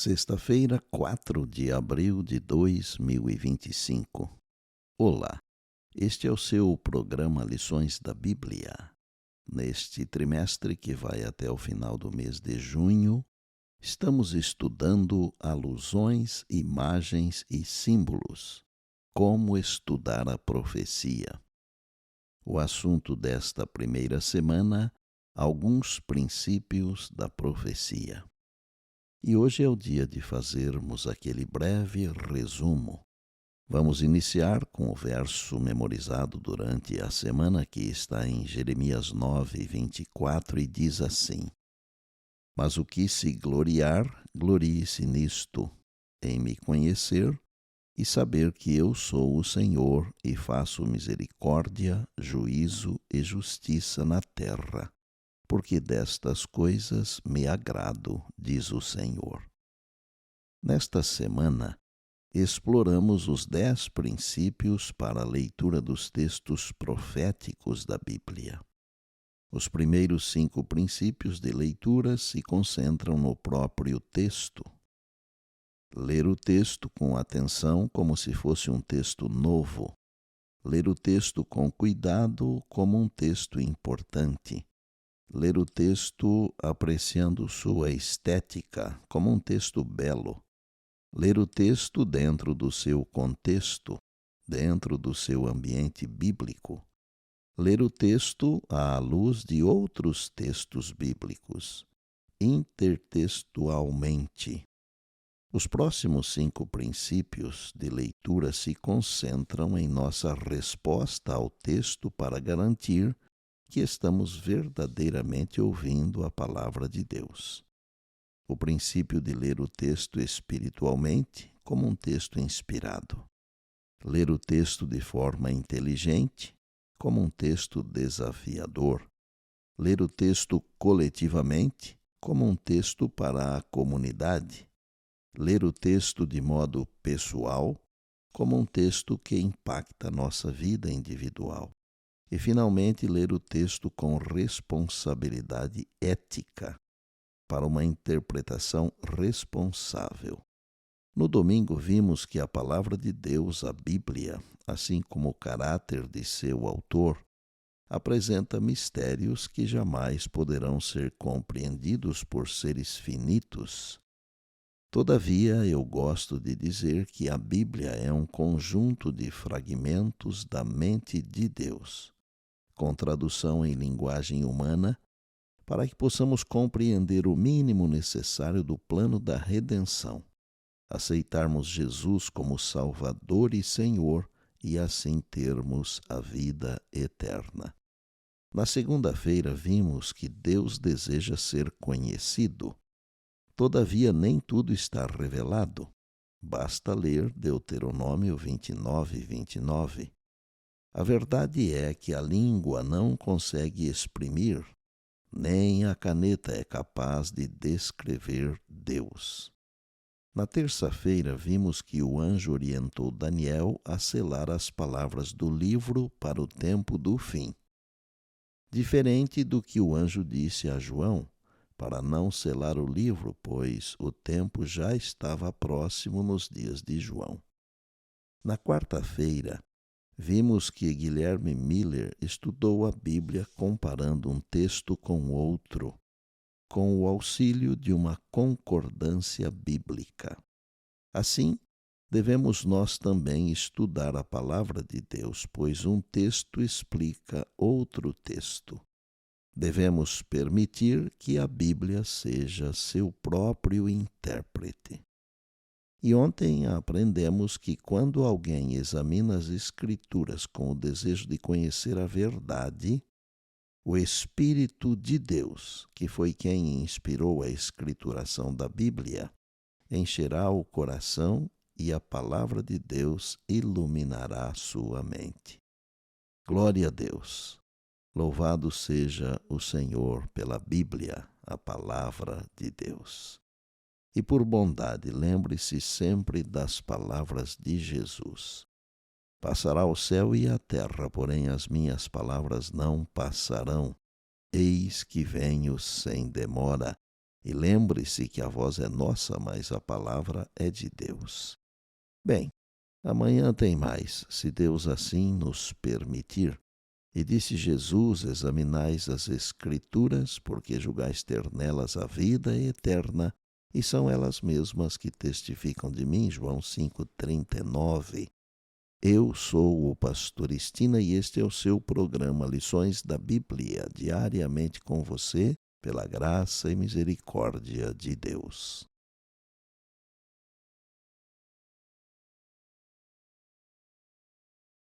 Sexta-feira, 4 de abril de 2025. Olá, este é o seu programa Lições da Bíblia. Neste trimestre que vai até o final do mês de junho, estamos estudando alusões, imagens e símbolos. Como estudar a profecia. O assunto desta primeira semana, alguns princípios da profecia. E hoje é o dia de fazermos aquele breve resumo. Vamos iniciar com o verso memorizado durante a semana que está em Jeremias 9:24 e diz assim: Mas o que se gloriar, glorie-se nisto, em me conhecer e saber que eu sou o Senhor e faço misericórdia, juízo e justiça na terra. Porque destas coisas me agrado, diz o Senhor. Nesta semana, exploramos os 10 princípios para a leitura dos textos proféticos da Bíblia. Os primeiros 5 princípios de leitura se concentram no próprio texto. Ler o texto com atenção como se fosse um texto novo. Ler o texto com cuidado como um texto importante. Ler o texto apreciando sua estética como um texto belo. Ler o texto dentro do seu contexto, dentro do seu ambiente bíblico. Ler o texto à luz de outros textos bíblicos, intertextualmente. Os próximos 5 princípios de leitura se concentram em nossa resposta ao texto para garantir que estamos verdadeiramente ouvindo a palavra de Deus. O princípio de ler o texto espiritualmente como um texto inspirado. Ler o texto de forma inteligente como um texto desafiador. Ler o texto coletivamente como um texto para a comunidade. Ler o texto de modo pessoal como um texto que impacta a nossa vida individual. E, finalmente, ler o texto com responsabilidade ética, para uma interpretação responsável. No domingo, vimos que a palavra de Deus, a Bíblia, assim como o caráter de seu autor, apresenta mistérios que jamais poderão ser compreendidos por seres finitos. Todavia, eu gosto de dizer que a Bíblia é um conjunto de fragmentos da mente de Deus, com tradução em linguagem humana, para que possamos compreender o mínimo necessário do plano da redenção, aceitarmos Jesus como Salvador e Senhor e assim termos a vida eterna. Na segunda-feira vimos que Deus deseja ser conhecido. Todavia, nem tudo está revelado. Basta ler Deuteronômio 29:29. A verdade é que a língua não consegue exprimir, nem a caneta é capaz de descrever Deus. Na terça-feira, vimos que o anjo orientou Daniel a selar as palavras do livro para o tempo do fim. Diferente do que o anjo disse a João, para não selar o livro, pois o tempo já estava próximo nos dias de João. Na quarta-feira, vimos que Guilherme Miller estudou a Bíblia comparando um texto com outro, com o auxílio de uma concordância bíblica. Assim, devemos nós também estudar a palavra de Deus, pois um texto explica outro texto. Devemos permitir que a Bíblia seja seu próprio intérprete. E ontem aprendemos que quando alguém examina as Escrituras com o desejo de conhecer a verdade, o Espírito de Deus, que foi quem inspirou a escrituração da Bíblia, encherá o coração e a palavra de Deus iluminará a sua mente. Glória a Deus! Louvado seja o Senhor pela Bíblia, a palavra de Deus. E por bondade, lembre-se sempre das palavras de Jesus. Passará o céu e a terra, porém as minhas palavras não passarão. Eis que venho sem demora. E lembre-se que a voz é nossa, mas a palavra é de Deus. Bem, amanhã tem mais, se Deus assim nos permitir. E disse Jesus: examinais as Escrituras, porque julgais ter nelas a vida eterna, e são elas mesmas que testificam de mim. João 5,39. Eu sou o pastor Estina e este é o seu programa Lições da Bíblia, diariamente com você, pela graça e misericórdia de Deus.